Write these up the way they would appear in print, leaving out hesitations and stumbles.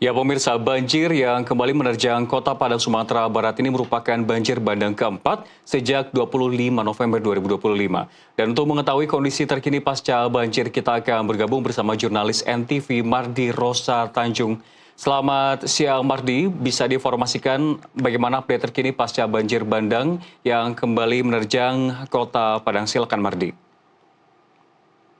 Ya pemirsa, banjir yang kembali menerjang kota Padang, Sumatera Barat ini merupakan banjir bandang keempat sejak 25 November 2025. Dan untuk mengetahui kondisi terkini pasca banjir, kita akan bergabung bersama jurnalis NTV Mardi Rosa Tanjung. Selamat siang Mardi, bisa diinformasikan bagaimana update terkini pasca banjir bandang yang kembali menerjang kota Padang? Silakan Mardi.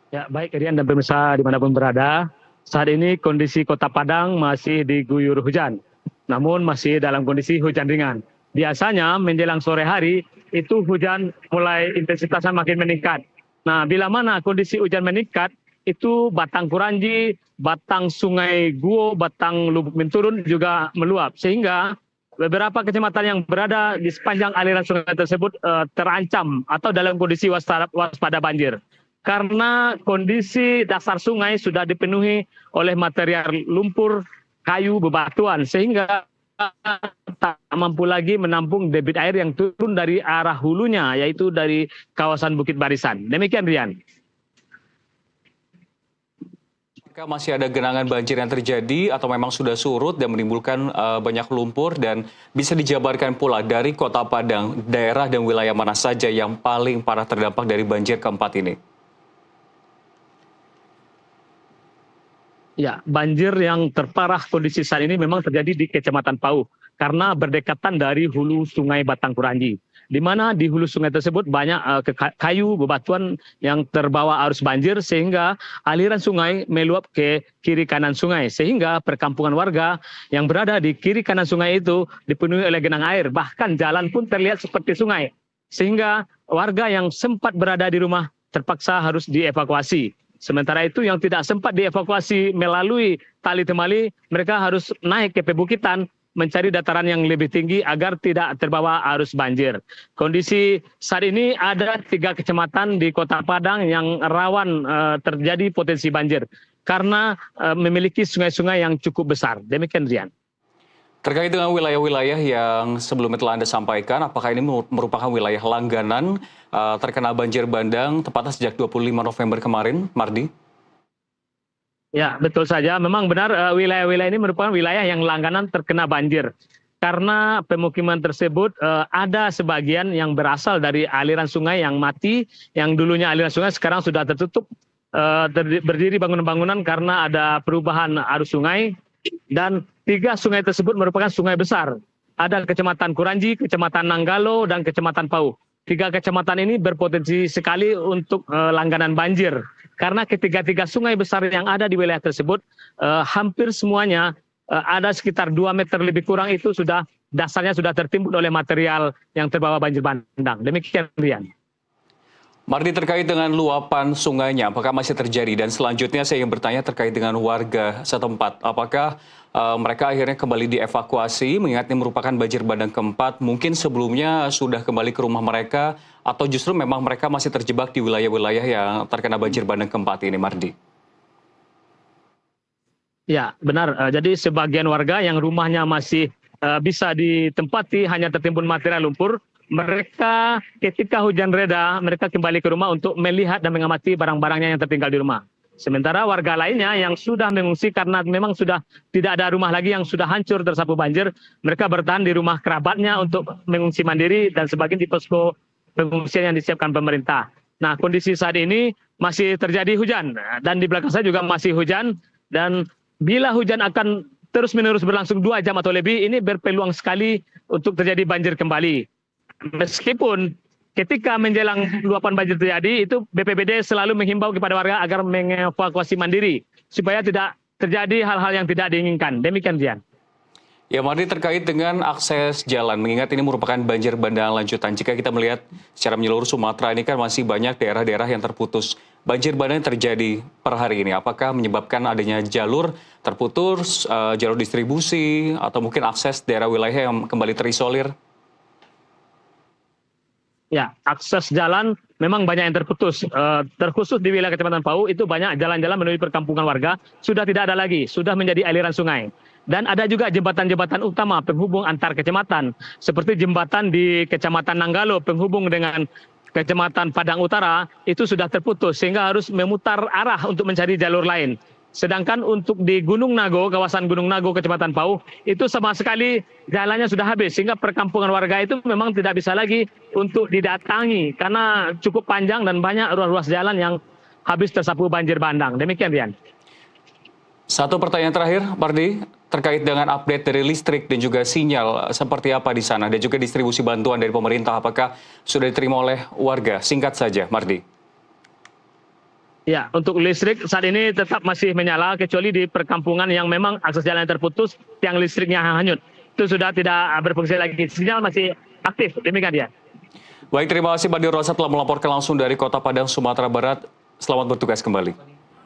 Ya, baik Rian dan pemirsa dimanapun berada, saat ini kondisi Kota Padang masih diguyur hujan, namun masih dalam kondisi hujan ringan. Biasanya menjelang sore hari itu hujan mulai intensitasnya makin meningkat. Nah, bila mana kondisi hujan meningkat, itu batang Kuranji, batang Sungai Guo, batang Lubuk Minturun juga meluap, sehingga beberapa kecamatan yang berada di sepanjang aliran sungai tersebut terancam atau dalam kondisi waspada banjir. Karena kondisi dasar sungai sudah dipenuhi oleh material lumpur, kayu, bebatuan, sehingga tak mampu lagi menampung debit air yang turun dari arah hulunya, yaitu dari kawasan Bukit Barisan. Demikian, Rian. Apakah masih ada genangan banjir yang terjadi atau memang sudah surut dan menimbulkan banyak lumpur, dan bisa dijabarkan pula dari Kota Padang, daerah dan wilayah mana saja yang paling parah terdampak dari banjir keempat ini? Ya, banjir yang terparah kondisi saat ini memang terjadi di Kecamatan Pauh karena berdekatan dari hulu Sungai Batang Kuranji, di mana di hulu sungai tersebut banyak kayu, bebatuan yang terbawa arus banjir sehingga aliran sungai meluap ke kiri kanan sungai, sehingga perkampungan warga yang berada di kiri kanan sungai itu dipenuhi oleh genang air, bahkan jalan pun terlihat seperti sungai, sehingga warga yang sempat berada di rumah terpaksa harus dievakuasi. Sementara itu yang tidak sempat dievakuasi melalui tali temali, mereka harus naik ke pebukitan mencari dataran yang lebih tinggi agar tidak terbawa arus banjir. Kondisi saat ini ada 3 kecamatan di Kota Padang yang rawan terjadi potensi banjir karena memiliki sungai-sungai yang cukup besar. Demikian, Rian. Terkait dengan wilayah-wilayah yang sebelumnya telah Anda sampaikan, apakah ini merupakan wilayah langganan terkena banjir bandang tepatnya sejak 25 November kemarin, Mardi? Ya, betul saja. Memang benar wilayah-wilayah ini merupakan wilayah yang langganan terkena banjir. Karena pemukiman tersebut ada sebagian yang berasal dari aliran sungai yang mati, yang dulunya aliran sungai sekarang sudah tertutup, berdiri bangunan-bangunan karena ada perubahan arus sungai. Dan 3 sungai tersebut merupakan sungai besar. Ada Kecamatan Kuranji, Kecamatan Nanggalo, dan Kecamatan Pauh. 3 kecamatan ini berpotensi sekali untuk langganan banjir. Karena ketiga-tiga sungai besar yang ada di wilayah tersebut, hampir semuanya ada sekitar 2 meter lebih kurang itu sudah dasarnya sudah tertimbun oleh material yang terbawa banjir bandang. Demikian, Rian. Mardi, terkait dengan luapan sungainya, apakah masih terjadi? Dan selanjutnya saya ingin bertanya terkait dengan warga setempat. Apakah mereka akhirnya kembali dievakuasi, mengingat ini merupakan banjir bandang keempat, mungkin sebelumnya sudah kembali ke rumah mereka, atau justru memang mereka masih terjebak di wilayah-wilayah yang terkena banjir bandang keempat ini, Mardi? Ya, benar. Jadi sebagian warga yang rumahnya masih bisa ditempati hanya tertimbun material lumpur, mereka ketika hujan reda, mereka kembali ke rumah untuk melihat dan mengamati barang-barangnya yang tertinggal di rumah. Sementara warga lainnya yang sudah mengungsi karena memang sudah tidak ada rumah lagi yang sudah hancur tersapu banjir, mereka bertahan di rumah kerabatnya untuk mengungsi mandiri dan sebagian di posko pengungsian yang disiapkan pemerintah. Nah, kondisi saat ini masih terjadi hujan dan di belakang saya juga masih hujan, dan bila hujan akan terus-menerus berlangsung 2 jam atau lebih, ini berpeluang sekali untuk terjadi banjir kembali. Meskipun ketika menjelang luapan banjir terjadi, itu BPBD selalu menghimbau kepada warga agar mengevakuasi mandiri supaya tidak terjadi hal-hal yang tidak diinginkan. Demikian, Dian. Ya, Mardi, terkait dengan akses jalan, mengingat ini merupakan banjir bandang lanjutan. Jika kita melihat secara menyeluruh Sumatera ini kan masih banyak daerah-daerah yang terputus. Banjir bandang terjadi per hari ini. Apakah menyebabkan adanya jalur terputus, jalur distribusi, atau mungkin akses daerah wilayah yang kembali terisolir? Ya, akses jalan memang banyak yang terputus. Terkhusus di wilayah Kecamatan Pauh itu banyak jalan-jalan menuju perkampungan warga sudah tidak ada lagi, sudah menjadi aliran sungai. Dan ada juga jembatan-jembatan utama penghubung antar kecamatan, seperti jembatan di Kecamatan Nanggalo penghubung dengan Kecamatan Padang Utara itu sudah terputus sehingga harus memutar arah untuk mencari jalur lain. Sedangkan untuk di Gunung Nago, kawasan Gunung Nago, Kecamatan Pau, itu sama sekali jalannya sudah habis. Sehingga perkampungan warga itu memang tidak bisa lagi untuk didatangi. Karena cukup panjang dan banyak ruas-ruas jalan yang habis tersapu banjir bandang. Demikian, Rian. Satu pertanyaan terakhir, Mardi, terkait dengan update dari listrik dan juga sinyal seperti apa di sana, dan juga distribusi bantuan dari pemerintah, apakah sudah diterima oleh warga? Singkat saja, Mardi. Ya, untuk listrik saat ini tetap masih menyala, kecuali di perkampungan yang memang akses jalan terputus, tiang listriknya hanyut. Itu sudah tidak berfungsi lagi, sinyal masih aktif, demikian ya. Baik, terima kasih Mardi Rosa telah melaporkan langsung dari Kota Padang, Sumatera Barat. Selamat bertugas kembali.